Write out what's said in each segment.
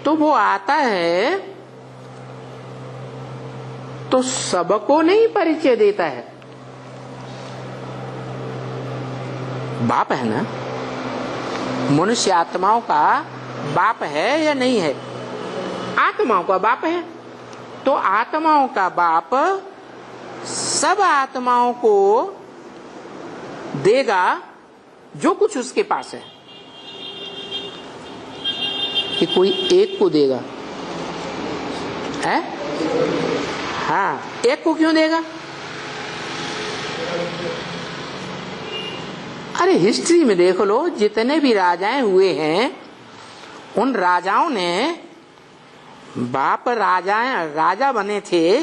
तो वो आता है तो सबको नहीं परिचय देता है। बाप है ना, मनुष्य आत्माओं का बाप है या नहीं है? आत्माओं का बाप है। तो आत्माओं का बाप सब आत्माओं को देगा जो कुछ उसके पास है, कि कोई एक को देगा है? हाँ, एक को क्यों देगा? अरे हिस्ट्री में देख लो, जितने भी राजाएं हुए हैं उन राजाओं ने बाप राजा बने थे,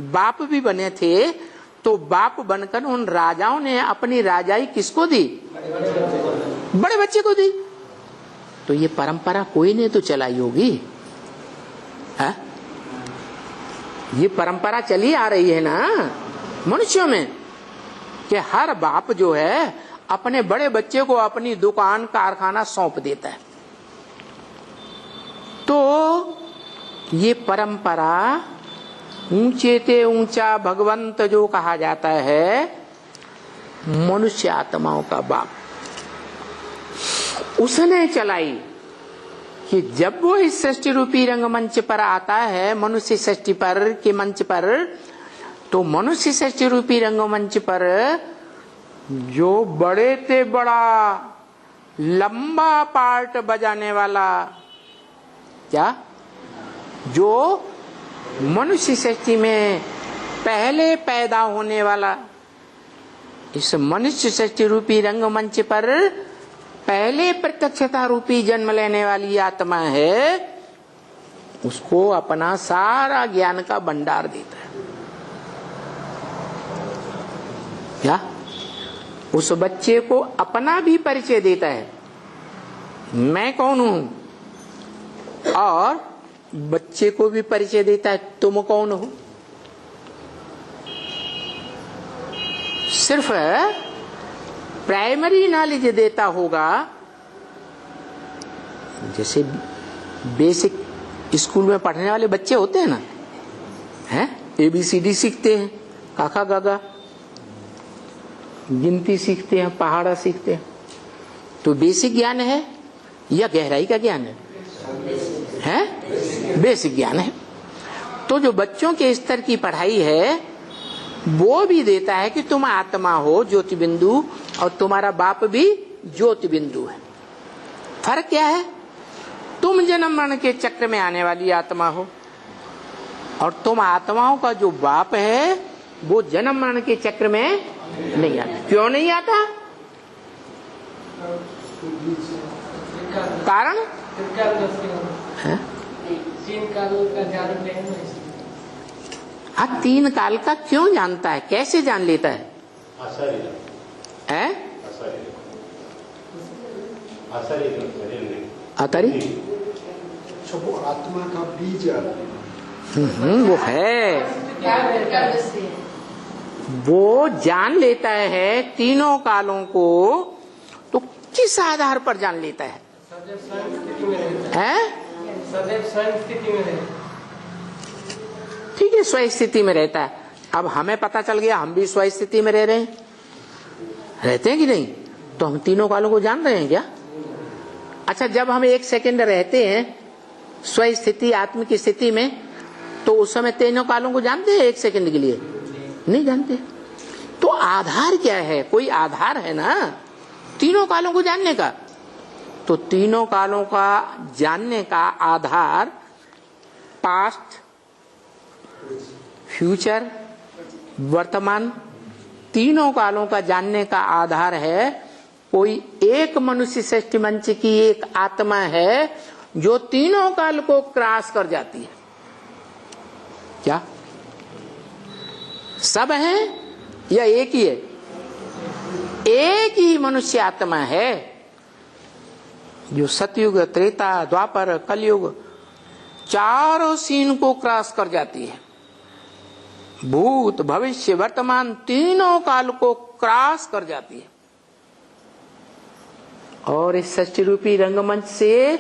बाप भी बने थे, तो बाप बनकर उन राजाओं ने अपनी राजाई किसको दी? बड़े बच्चे को दी। तो ये परंपरा कोई ने तो चलाई होगी है? ये परंपरा चली आ रही है ना मनुष्यों में, कि हर बाप जो है अपने बड़े बच्चे को अपनी दुकान कारखाना सौंप देता है। तो ये परंपरा ऊंचे ते ऊंचा भगवंत जो कहा जाता है, मनुष्य आत्माओं का बाप, उसने चलाई कि जब वो इस सृष्टि रूपी रंगमंच पर आता है, मनुष्य सृष्टि पर के मंच पर, तो मनुष्य सृष्टि रूपी रंगमंच पर जो बड़े ते बड़ा लंबा पार्ट बजाने वाला, क्या जो मनुष्य सृष्टि में पहले पैदा होने वाला, इस मनुष्य सृष्टि रूपी रंगमंच पर पहले प्रत्यक्षता रूपी जन्म लेने वाली आत्मा है, उसको अपना सारा ज्ञान का भंडार देता है। क्या? उस बच्चे को अपना भी परिचय देता है, मैं कौन हूं, और बच्चे को भी परिचय देता है, तुम कौन हो। सिर्फ प्राइमरी नॉलेज देता होगा, जैसे बेसिक स्कूल में पढ़ने वाले बच्चे होते हैं ना, हैं, ABCD सीखते हैं, काका गागा, गिनती सीखते हैं, पहाड़ा सीखते हैं, तो बेसिक ज्ञान है या गहराई का ज्ञान है? बेसिक ज्ञान है। तो जो बच्चों के स्तर की पढ़ाई है वो भी देता है कि तुम आत्मा हो ज्योति बिंदु, और तुम्हारा बाप भी ज्योति बिंदु है। फर्क क्या है? तुम जन्म मरण के चक्र में आने वाली आत्मा हो, और तुम आत्माओं का जो बाप है वो जन्म मरण के चक्र में नहीं आता। क्यों नहीं आता? कारण है? हाँ, 3 काल का क्यों जानता है? कैसे जान लेता है? अतरी वो आत्मा का बीज वो है, वो जान लेता है तीनों कालों को। तो किस आधार पर जान लेता है? ठीक है, स्व स्थिति में रहता है। अब हमें पता चल गया हम भी स्व स्थिति में रह रहे हैं, रहते हैं कि नहीं? तो हम तीनों कालों को जान रहे हैं क्या? अच्छा, जब हम 1 सेकंड रहते हैं स्व स्थिति आत्म की स्थिति में, तो उस समय तीनों कालों को जानते हैं 1 सेकंड के लिए? नहीं जानते। तो आधार क्या है? कोई आधार है ना तीनों कालों को जानने का। तो तीनों कालों का जानने का आधार पास्ट, फ्यूचर, वर्तमान, तीनों कालों का जानने का आधार है कोई एक मनुष्य सृष्टि मंच की एक आत्मा है जो तीनों काल को क्रॉस कर जाती है। क्या सब है या एक ही है? एक ही मनुष्य आत्मा है जो सतयुग, त्रेता, द्वापर, कलयुग चारों सीन को क्रॉस कर जाती है। भूत, भविष्य, वर्तमान तीनों काल को क्रॉस कर जाती है। और इस सृष्टि रूपी रंगमंच से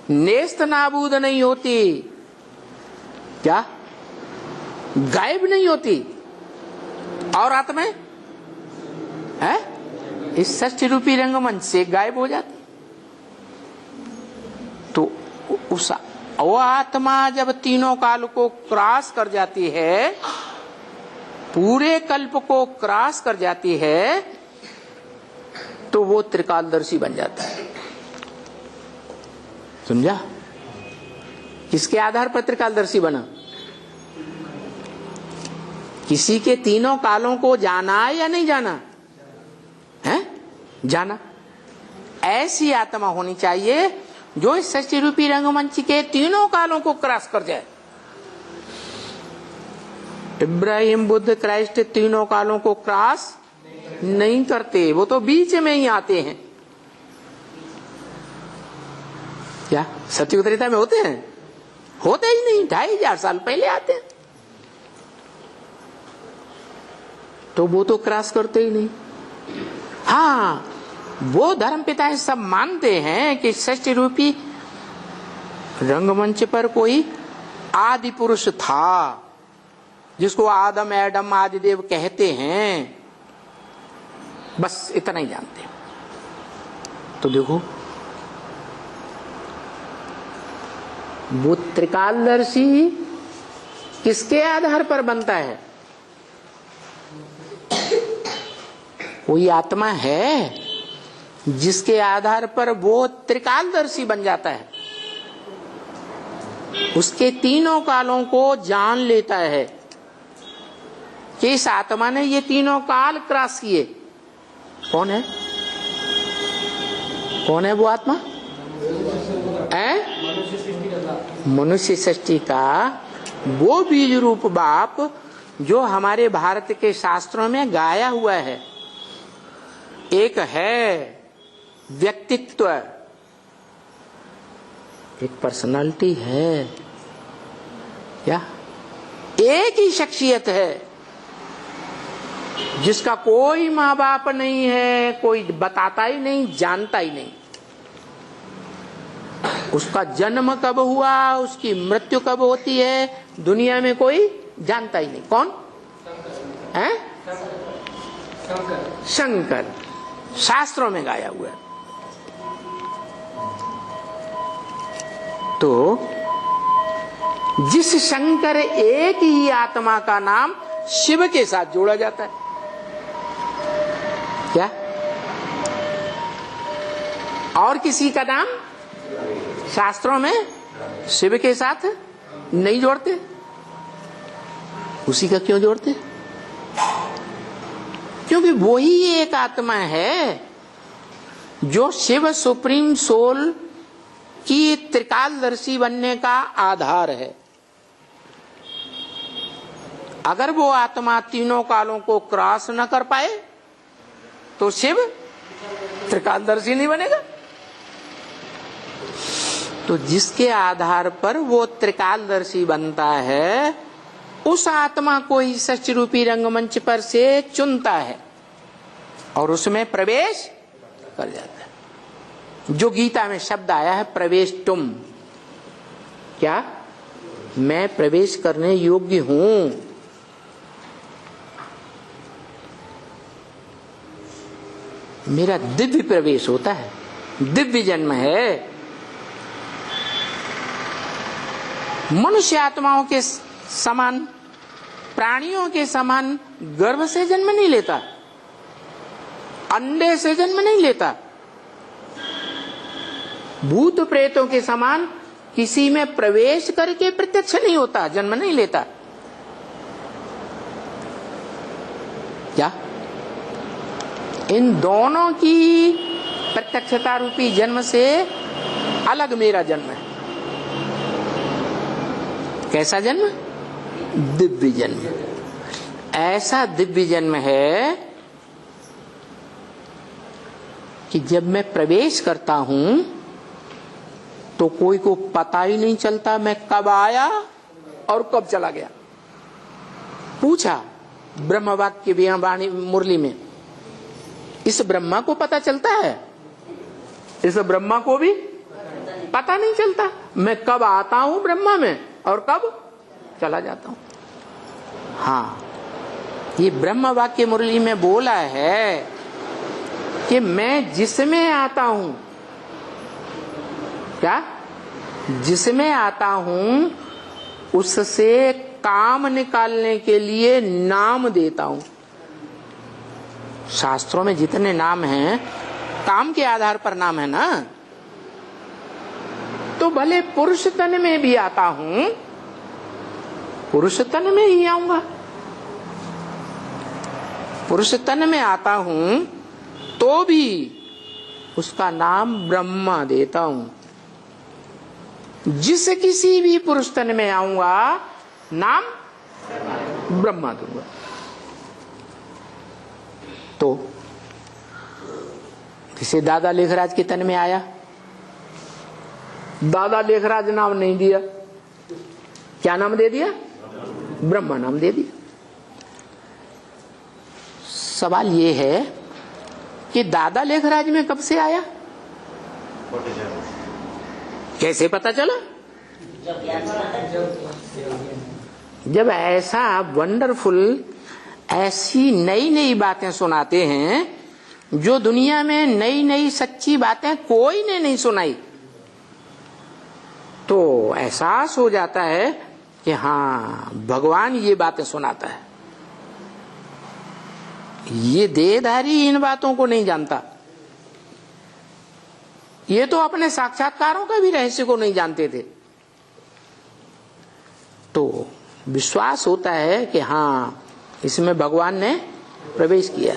नेस्त नाबूद नहीं होती, क्या गायब नहीं होती, और आत्माएं है इस षष्ठी रूपी रंगमंच से गायब हो जाती। तो उस वो आत्मा जब तीनों काल को क्रॉस कर जाती है, पूरे कल्प को क्रॉस कर जाती है, तो वो त्रिकालदर्शी बन जाता है। समझा? किसके आधार पर त्रिकालदर्शी बना? किसी के तीनों कालों को जाना है या नहीं जाना है? जाना। ऐसी आत्मा होनी चाहिए जो इस षष्ठी रूपी रंगमंच के तीनों कालों को क्रॉस कर जाए। इब्राहिम, बुद्ध, क्राइस्ट तीनों कालों को क्रॉस नहीं करते, वो तो बीच में ही आते हैं। क्या सत्युग त्रेता में होते हैं? होते ही नहीं, 2500 साल पहले आते हैं। तो वो तो क्रॉस करते ही नहीं। हाँ, वो धर्म पिता सब मानते हैं कि षष्ठी रूपी रंगमंच पर कोई आदि पुरुष था, जिसको आदम एडम आदिदेव कहते हैं, बस इतना ही जानते हैं। तो देखो, वो त्रिकालदर्शी किसके आधार पर बनता है? कोई आत्मा है जिसके आधार पर वो त्रिकालदर्शी बन जाता है, उसके तीनों कालों को जान लेता है कि इस आत्मा ने ये तीनों काल क्रॉस किए। कौन है? कौन है वो आत्मा? मनुष्य सृष्टि का वो बीज रूप बाप जो हमारे भारत के शास्त्रों में गाया हुआ है। एक है व्यक्तित्व, एक पर्सनालिटी है, क्या एक ही शख्सियत है जिसका कोई माँ बाप नहीं है, कोई बताता ही नहीं, जानता ही नहीं। उसका जन्म कब हुआ, उसकी मृत्यु कब होती है, दुनिया में कोई जानता ही नहीं। कौन है? शंकर। शास्त्रों में गाया हुआ है। तो जिस शंकर एक ही आत्मा का नाम शिव के साथ जोड़ा जाता है। क्या? और किसी का नाम शास्त्रों में शिव के साथ नहीं जोड़ते? उसी का क्यों जोड़ते? क्योंकि वही एक आत्मा है जो शिव सुप्रीम सोल की त्रिकालदर्शी बनने का आधार है। अगर वो आत्मा तीनों कालों को क्रॉस न कर पाए तो शिव त्रिकालदर्शी नहीं बनेगा। तो जिसके आधार पर वो त्रिकालदर्शी बनता है, उस आत्मा को ही षष्ठी रूपी रंगमंच पर से चुनता है और उसमें प्रवेश कर जाता है। जो गीता में शब्द आया है प्रवेश तुम, क्या मैं प्रवेश करने योग्य हूं। मेरा दिव्य प्रवेश होता है, दिव्य जन्म है। मनुष्य आत्माओं के समान, प्राणियों के समान गर्भ से जन्म नहीं लेता, अंडे से जन्म नहीं लेता। भूत प्रेतों के समान किसी में प्रवेश करके प्रत्यक्ष नहीं होता, जन्म नहीं लेता। क्या? इन दोनों की प्रत्यक्षता रूपी जन्म से अलग मेरा जन्म है। कैसा जन्म? दिव्य जन्म। ऐसा दिव्य जन्म है कि जब मैं प्रवेश करता हूं तो कोई को पता ही नहीं चलता मैं कब आया और कब चला गया। पूछा ब्रह्मवाक्य वाणी मुरली में, इस ब्रह्मा को पता चलता है? इस ब्रह्मा को भी पता नहीं चलता मैं कब आता हूं ब्रह्म में और कब चला जाता हूं। हाँ, ये ब्रह्म वाक्य मुरली में बोला है कि मैं जिसमें आता हूं, क्या जिसमें आता हूं उससे काम निकालने के लिए नाम देता हूं। शास्त्रों में जितने नाम हैं काम के आधार पर नाम है ना। तो भले पुरुष तन में भी आता हूं, पुरुष तन में ही आऊंगा। पुरुष तन में आता हूं तो भी उसका नाम ब्रह्मा देता हूं। जिस किसी भी पुरुष तन में आऊंगा नाम ब्रह्मा दूंगा। तो किसी दादा लेखराज के तन में आया, दादा लेखराज नाम नहीं दिया, क्या नाम दे दिया? ब्रह्मा नाम दे दिया। सवाल ये है कि दादा लेखराज में कब से आया, कैसे पता चला? जब ऐसा वंडरफुल, ऐसी नई नई बातें सुनाते हैं जो दुनिया में नई नई सच्ची बातें कोई ने नहीं सुनाई, तो एहसास हो जाता है कि हाँ भगवान ये बातें सुनाता है। ये देहधारी इन बातों को नहीं जानता, ये तो अपने साक्षात्कारों का भी रहस्य को नहीं जानते थे। तो विश्वास होता है कि हाँ इसमें भगवान ने प्रवेश किया।